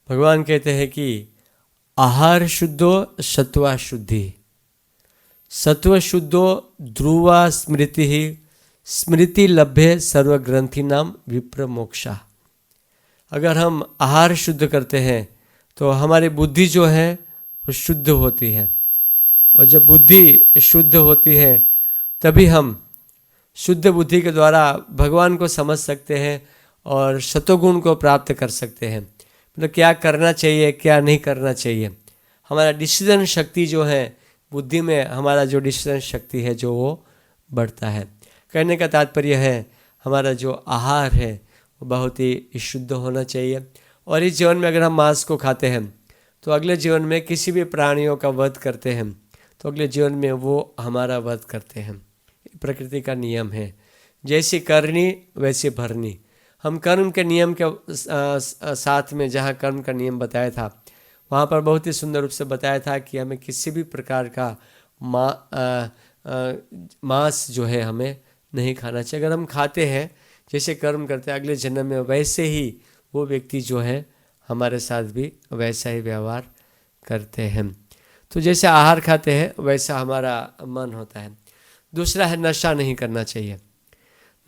भगवान कहते हैं कि आहार शुद्धो सत्वा शुद्धि, सत्व शुद्धो ध्रुवा स्मृति ही, स्मृति लभ्य सर्वग्रंथि नाम विप्र मोक्षा। अगर हम आहार शुद्ध करते हैं तो हमारी बुद्धि जो है वो शुद्ध होती है। और जब बुद्धि शुद्ध होती है तभी हम शुद्ध बुद्धि के द्वारा भगवान को समझ सकते हैं और सतोगुण को प्राप्त कर सकते हैं। मतलब क्या करना चाहिए, क्या नहीं करना चाहिए। हमारा डिसीजन शक्ति जो है, बुद्धि में हमारा जो डिसीजन शक्ति है जो वो बढ़ता है। कहने का तात्पर्य है हमारा जो आहार है वो बहुत ही शुद्ध होना चाहिए। और इस जीवन में अगर हम मांस को खाते हैं तो अगले जीवन में किसी भी प्राणियों का वध करते हैं तो अगले जीवन में वो हमारा वध करते हैं। प्रकृति का नियम है, जैसी करनी वैसी भरनी। हम कर्म के नियम के साथ में जहाँ कर्म का नियम बताया था वहाँ पर बहुत ही सुंदर रूप से बताया था कि हमें किसी भी प्रकार का मांस जो है हमें नहीं खाना चाहिए। अगर हम खाते हैं, जैसे कर्म करते हैं, अगले जन्म में वैसे ही वो व्यक्ति जो है हमारे साथ भी वैसा ही व्यवहार करते हैं। तो जैसे आहार खाते हैं वैसा हमारा मन होता है। दूसरा है नशा नहीं करना चाहिए।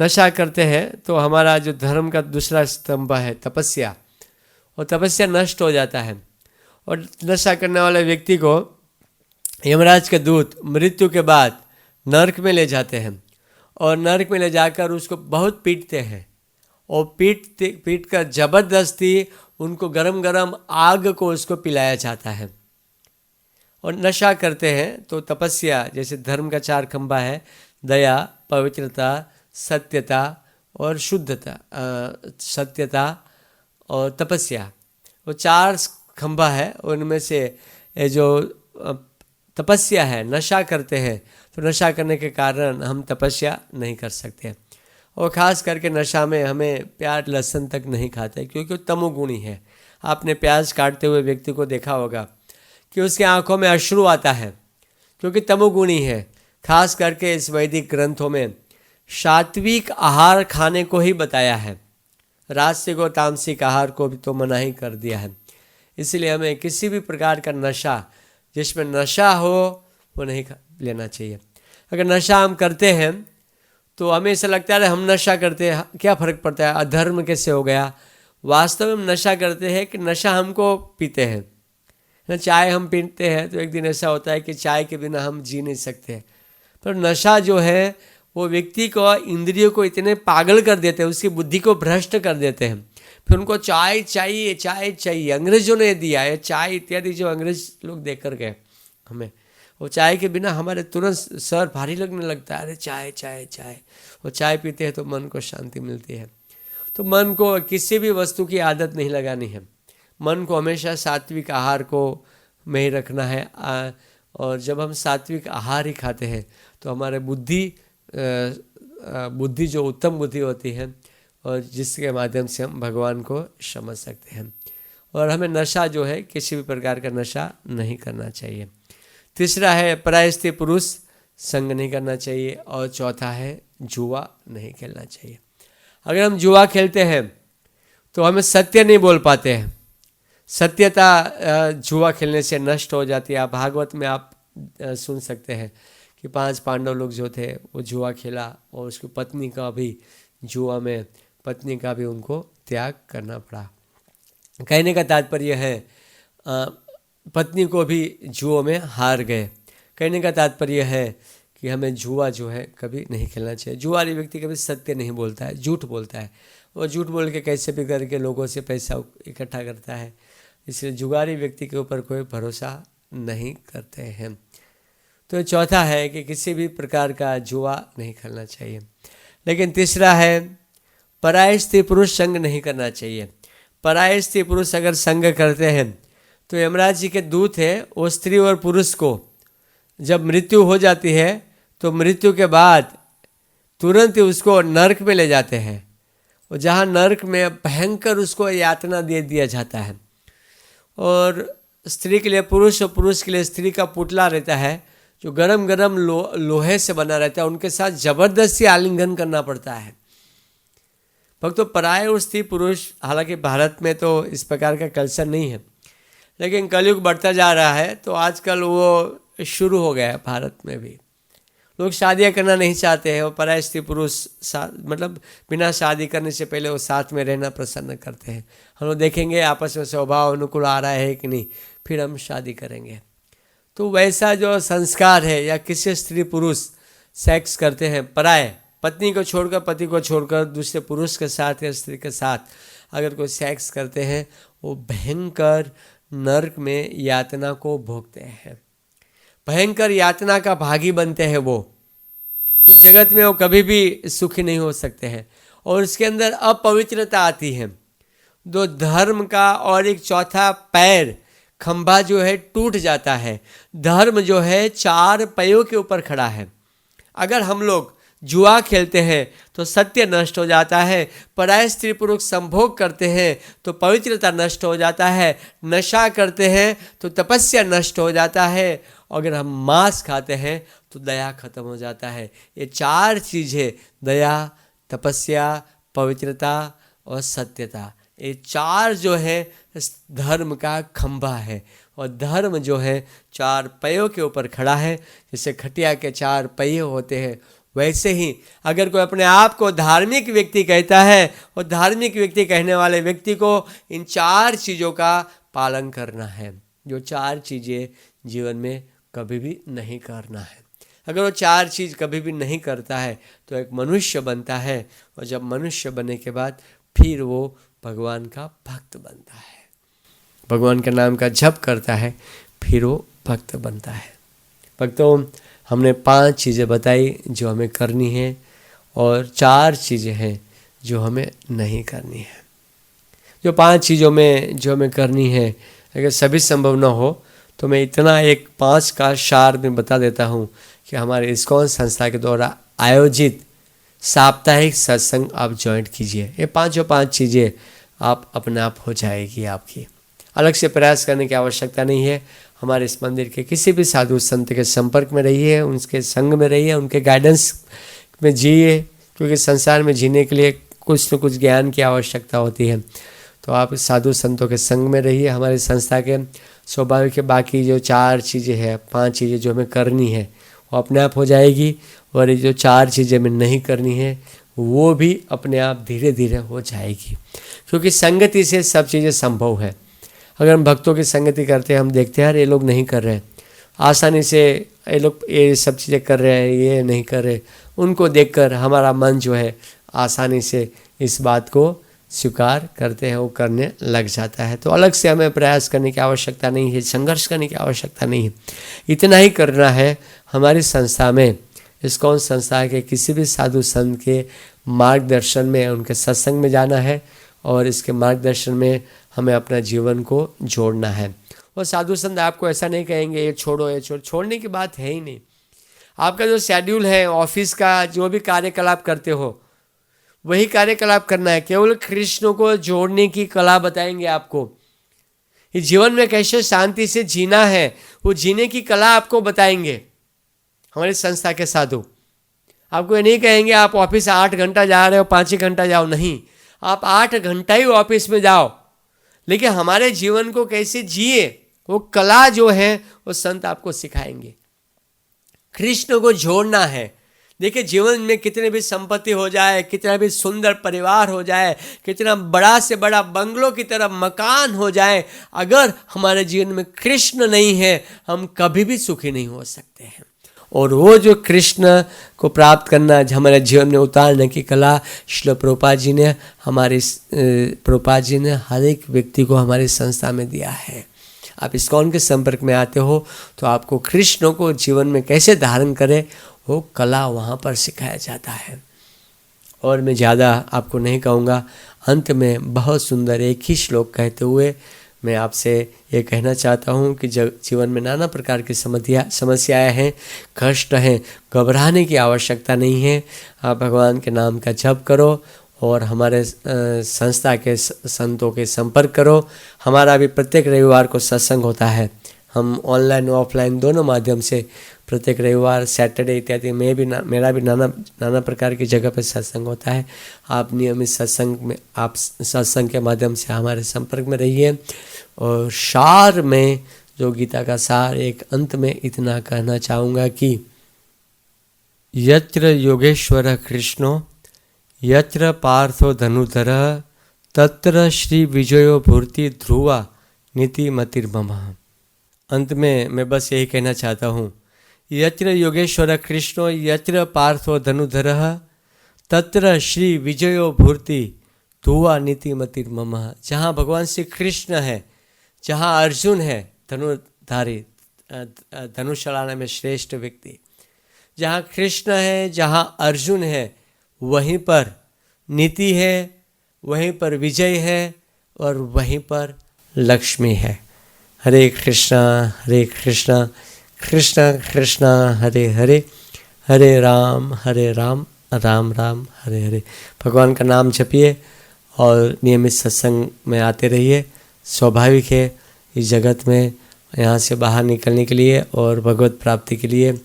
नशा करते हैं तो हमारा जो धर्म का दूसरा स्तंभ है तपस्या, और तपस्या नष्ट हो जाता है। और नशा करने वाले व्यक्ति को यमराज के दूत मृत्यु के बाद नरक में ले जाते हैं और नरक में ले जाकर उसको बहुत पीटते हैं। और पीट कर जबरदस्ती उनको गरम गरम आग को उसको पिलाया जाता है। और नशा करते हैं तो तपस्या, जैसे धर्म का 4 खंभा है, दया, पवित्रता, सत्यता और शुद्धता, सत्यता और तपस्या, वो 4 खंभा है। उनमें से जो तपस्या है, नशा करते हैं तो नशा करने के कारण हम तपस्या नहीं कर सकते। और ख़ास करके नशा में हमें प्याज लहसुन तक नहीं खाते क्योंकि वो तमोगुणी है। आपने प्याज काटते हुए व्यक्ति को देखा होगा कि उसकी आंखों में अश्रु आता है, क्योंकि तमोगुणी है। खास करके इस वैदिक ग्रंथों में सात्विक आहार खाने को ही बताया है, राजसिक और तामसिक आहार को भी तो मना ही कर दिया है। इसलिए हमें किसी भी प्रकार का नशा, जिसमें नशा हो, वो नहीं लेना चाहिए। अगर नशा हम करते हैं तो हमें ऐसा लगता है हम नशा करते हैं, क्या फ़र्क पड़ता है, अधर्म कैसे हो गया। वास्तव में नशा करते हैं कि नशा हमको पीते हैं ना। चाय हम पीते हैं तो एक दिन ऐसा होता है कि चाय के बिना हम जी नहीं सकते, पर नशा जो है वो व्यक्ति को, इंद्रियों को इतने पागल कर देते हैं, उसकी बुद्धि को भ्रष्ट कर देते हैं। फिर उनको चाय चाहिए, चाय चाहिए। अंग्रेजों ने दिया है चाय इत्यादि, जो अंग्रेज लोग देकर गए हमें, वो चाय के बिना हमारे तुरंत सर भारी लगने लगता है। अरे चाय चाय चाय। वो चाय पीते हैं तो मन को शांति मिलती है। तो मन को किसी भी वस्तु की आदत नहीं लगानी है। मन को हमेशा सात्विक आहार को में ही रखना है। और जब हम सात्विक आहार ही खाते हैं तो हमारे बुद्धि जो उत्तम बुद्धि होती है, और जिसके माध्यम से हम भगवान को समझ सकते हैं। और हमें नशा जो है, किसी भी प्रकार का नशा नहीं करना चाहिए। तीसरा है परायस्त्री पुरुष संग नहीं करना चाहिए। और चौथा है जुआ नहीं खेलना चाहिए। अगर हम जुआ खेलते हैं तो हमें सत्य नहीं बोल पाते हैं। सत्यता जुआ खेलने से नष्ट हो जाती है। आप भागवत में आप सुन सकते हैं कि 5 पांडव लोग जो थे वो जुआ खेला, और उसकी पत्नी का भी जुआ में, पत्नी का भी उनको त्याग करना पड़ा। कहने का तात्पर्य है पत्नी को भी जुओं में हार गए। कहने का तात्पर्य है कि हमें जुआ जो है कभी नहीं खेलना चाहिए। जुआरी व्यक्ति कभी सत्य नहीं बोलता है, झूठ बोलता है। वो झूठ बोल के कैसे भी करके लोगों से पैसा इकट्ठा करता है। इसलिए जुगारी व्यक्ति के ऊपर कोई भरोसा नहीं करते हैं। तो चौथा है कि किसी भी प्रकार का जुआ नहीं खेलना चाहिए। लेकिन तीसरा है पराय स्त्री पुरुष संग नहीं करना चाहिए। पराय स्त्री पुरुष अगर संग करते हैं तो यमराज जी के दूत है, वो स्त्री और पुरुष को जब मृत्यु हो जाती है तो मृत्यु के बाद तुरंत ही उसको नरक में ले जाते हैं, और जहाँ नरक में भयंकर उसको यातना दे दिया जाता है। और स्त्री के लिए पुरुष और पुरुष के लिए स्त्री का पुतला रहता है, जो गरम गरम लोहे से बना रहता है। उनके साथ जबरदस्ती आलिंगन करना पड़ता है। भक्तों, पराय और स्त्री पुरुष, हालांकि भारत में तो इस प्रकार का कल्चर नहीं है, लेकिन कलयुग बढ़ता जा रहा है तो आजकल वो शुरू हो गया है भारत में भी। लोग शादियां करना नहीं चाहते हैं, और पराय स्त्री पुरुष मतलब बिना शादी करने से पहले वो साथ में रहना पसंद करते हैं। हम लोग देखेंगे आपस में स्वभाव अनुकूल आ रहा है कि नहीं, फिर हम शादी करेंगे। तो वैसा जो संस्कार है, या किसी स्त्री पुरुष सेक्स करते हैं, पराय पत्नी को छोड़कर, पति को छोड़कर दूसरे पुरुष के साथ या स्त्री के साथ अगर कोई सेक्स करते हैं, वो भयंकर नरक में यातना को भोगते हैं। भयंकर यातना का भागी बनते हैं। वो इस जगत में वो कभी भी सुखी नहीं हो सकते हैं। और उसके अंदर अपवित्रता आती है। दो धर्म का और एक चौथा पैर, खंभा जो है टूट जाता है। धर्म जो है 4 पैरों के ऊपर खड़ा है। अगर हम लोग जुआ खेलते हैं तो सत्य नष्ट हो जाता है। पराय स्त्री पुरुष संभोग करते हैं तो पवित्रता नष्ट हो जाता है। नशा करते हैं तो तपस्या नष्ट हो जाता है। अगर हम मांस खाते हैं तो दया खत्म हो जाता है। ये 4 चीज़ें, दया, तपस्या, पवित्रता और सत्यता, ये 4 जो है धर्म का खंभा है। और धर्म जो है 4 पैरों के ऊपर खड़ा है। जैसे खटिया के 4 पहिए होते हैं, वैसे ही अगर कोई अपने आप को धार्मिक व्यक्ति कहता है, और धार्मिक व्यक्ति कहने वाले व्यक्ति को इन 4 चीज़ों का पालन करना है। जो 4 चीज़ें जीवन में कभी भी नहीं करना है। अगर वो 4 चीज़ कभी भी नहीं करता है तो एक मनुष्य बनता है, और जब मनुष्य बनने के बाद फिर वो भगवान का भक्त बनता है। भगवान के नाम का जप करता है, फिर वो भक्त बनता है। भक्तों, हमने 5 चीज़ें बताई जो हमें करनी है, और 4 चीज़ें हैं जो हमें नहीं करनी है। जो 5 चीज़ों में जो हमें करनी है, अगर सभी संभव न हो तो मैं इतना एक 5 का सार में बता देता हूँ कि हमारे इस्कॉन संस्था के द्वारा आयोजित साप्ताहिक सत्संग आप ज्वाइन कीजिए। ये 5 चीज़ें आप अपने आप हो जाएगी आपकी। अलग से प्रयास करने की आवश्यकता नहीं है। हमारे इस मंदिर के किसी भी साधु संत के संपर्क में रहिए, उनके संग में रहिए, उनके गाइडेंस में जिए, क्योंकि संसार में जीने के लिए कुछ न कुछ ज्ञान की आवश्यकता होती है। तो आप साधु संतों के संग में रहिए। हमारी संस्था के स्वाभाविक के बाकी जो 4 चीज़ें हैं, 5 चीज़ें जो हमें करनी है वो अपने आप हो जाएगी, और ये जो 4 चीज़ें हमें नहीं करनी है वो भी अपने आप धीरे धीरे हो जाएगी, क्योंकि संगति से सब चीज़ें संभव है। अगर हम भक्तों की संगति करते हैं, हम देखते हैं यार ये लोग नहीं कर रहे हैं, आसानी से ये लोग ये सब चीज़ें कर रहे हैं, ये नहीं कर रहे, उनको देखकर हमारा मन जो है आसानी से इस बात को स्वीकार करते हैं, वो करने लग जाता है। तो अलग से हमें प्रयास करने की आवश्यकता नहीं है, संघर्ष करने की आवश्यकता नहीं है। इतना ही करना है, हमारी संस्था में, इस्कॉन संस्था के किसी भी साधु संत के मार्गदर्शन में, उनके सत्संग में जाना है, और इसके मार्गदर्शन में हमें अपना जीवन को जोड़ना है। और साधु संत आपको ऐसा नहीं कहेंगे ये छोड़ो, ये छोड़ने की बात है ही नहीं। आपका जो शेड्यूल है ऑफिस का, जो भी कार्यकलाप करते हो वही कार्यकलाप करना है। केवल कृष्ण को जोड़ने की कला बताएंगे आपको। इस जीवन में कैसे शांति से जीना है, वो जीने की कला आपको बताएंगे हमारी संस्था के साधु। आपको ये नहीं कहेंगे आप ऑफिस 8 घंटा जा रहे हो, 5 घंटा जाओ, नहीं, आप 8 घंटा ही ऑफिस में जाओ, लेकिन हमारे जीवन को कैसे जिए वो कला जो है वो संत आपको सिखाएंगे। कृष्ण को जोड़ना है। देखिए, जीवन में कितने भी संपत्ति हो जाए, कितना भी सुंदर परिवार हो जाए, कितना बड़ा से बड़ा बंगलों की तरह मकान हो जाए, अगर हमारे जीवन में कृष्ण नहीं है, हम कभी भी सुखी नहीं हो सकते हैं। और वो जो कृष्ण को प्राप्त करना, हमारे जीवन में उतारने की कला श्रील प्रभुपाद जी ने हर एक व्यक्ति को हमारी संस्था में दिया है। आप इस्कॉन के संपर्क में आते हो तो आपको कृष्ण को जीवन में कैसे धारण करें वो कला वहाँ पर सिखाया जाता है। और मैं ज़्यादा आपको नहीं कहूँगा, अंत में बहुत सुंदर एक ही श्लोक कहते हुए मैं आपसे ये कहना चाहता हूँ कि जीवन में नाना प्रकार की समस्याएं हैं, कष्ट हैं, घबराने की आवश्यकता नहीं है। आप भगवान के नाम का जप करो और हमारे संस्था के संतों के संपर्क करो। हमारा भी प्रत्येक रविवार को सत्संग होता है। हम ऑनलाइन और ऑफलाइन दोनों माध्यम से प्रत्येक रविवार, सैटरडे इत्यादि में भी मेरा भी नाना प्रकार की जगह पर सत्संग होता है। आप नियमित सत्संग के माध्यम से हमारे संपर्क में रहिए। और सार में जो गीता का सार, एक अंत में इतना कहना चाहूँगा कि यत्र योगेश्वर कृष्णो यत्र पार्थो धनुधर तत्र श्री विजयो भूर्ति ध्रुवा नीति मतिर्मम। अंत में मैं बस यही कहना चाहता हूँ, यत्र योगेश्वर कृष्णो यत्र पार्थो धनुधर तत्र श्री विजयो भूर्ति ध्रुवा नीति मतिर्मम। जहाँ भगवान श्री कृष्ण है, जहाँ अर्जुन है धनुधारी, धनुष चलाने में श्रेष्ठ व्यक्ति, जहाँ कृष्ण है, जहाँ अर्जुन है, वहीं पर नीति है, वहीं पर विजय है, और वहीं पर लक्ष्मी है। हरे कृष्णा कृष्णा कृष्णा हरे हरे, हरे राम राम राम हरे हरे। भगवान का नाम जपिए और नियमित सत्संग में आते रहिए। स्वाभाविक है इस जगत में यहाँ से बाहर निकलने के लिए और भगवत प्राप्ति के लिए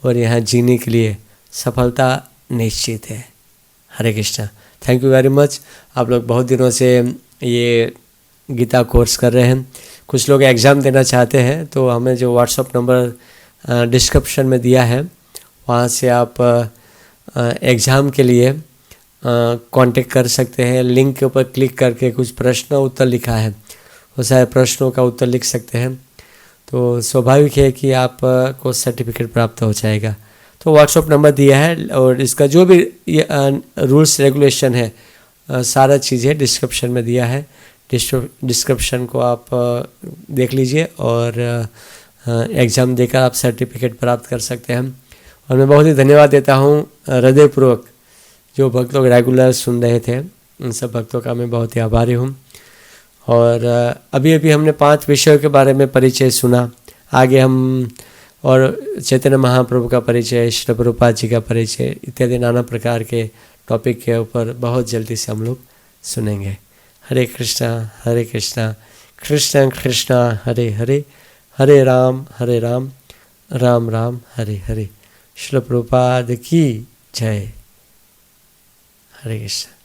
और यहाँ जीने के लिए सफलता निश्चित है। Hare Krishna. Thank you very much. आप लोग बहुत दिनों से ये गीता कोर्स कर रहे हैं। कुछ लोग एग्ज़ाम देना चाहते हैं तो हमें जो व्हाट्सअप नंबर डिस्क्रिप्शन में दिया है वहाँ से आप एग्ज़ाम के लिए कांटेक्ट कर सकते हैं। लिंक के ऊपर क्लिक करके कुछ प्रश्न उत्तर लिखा है, वो सारे प्रश्नों का उत्तर लिख सकते हैं। तो स्वाभाविक है कि आप को सर्टिफिकेट प्राप्त हो जाएगा। तो व्हाट्सअप नंबर दिया है और इसका जो भी रूल्स रेगुलेशन है सारा चीज़ें डिस्क्रिप्शन में दिया है। डिस्क्रिप्शन को आप देख लीजिए और एग्ज़ाम देकर आप सर्टिफिकेट प्राप्त कर सकते हैं। और मैं बहुत ही धन्यवाद देता हूँ हृदयपूर्वक जो भक्त लोग रेगुलर सुन रहे थे, उन सब भक्तों का मैं बहुत ही आभारी हूँ। और अभी हमने 5 विषयों के बारे में परिचय सुना। आगे हम और चैतन्य महाप्रभु का परिचय, श्री प्रभुपाद जी का परिचय इत्यादि नाना प्रकार के टॉपिक के ऊपर बहुत जल्दी से हम लोग सुनेंगे। हरे कृष्णा कृष्ण कृष्ण हरे हरे, हरे राम राम राम हरे हरे। श्रील प्रभुपाद की जय। हरे कृष्ण।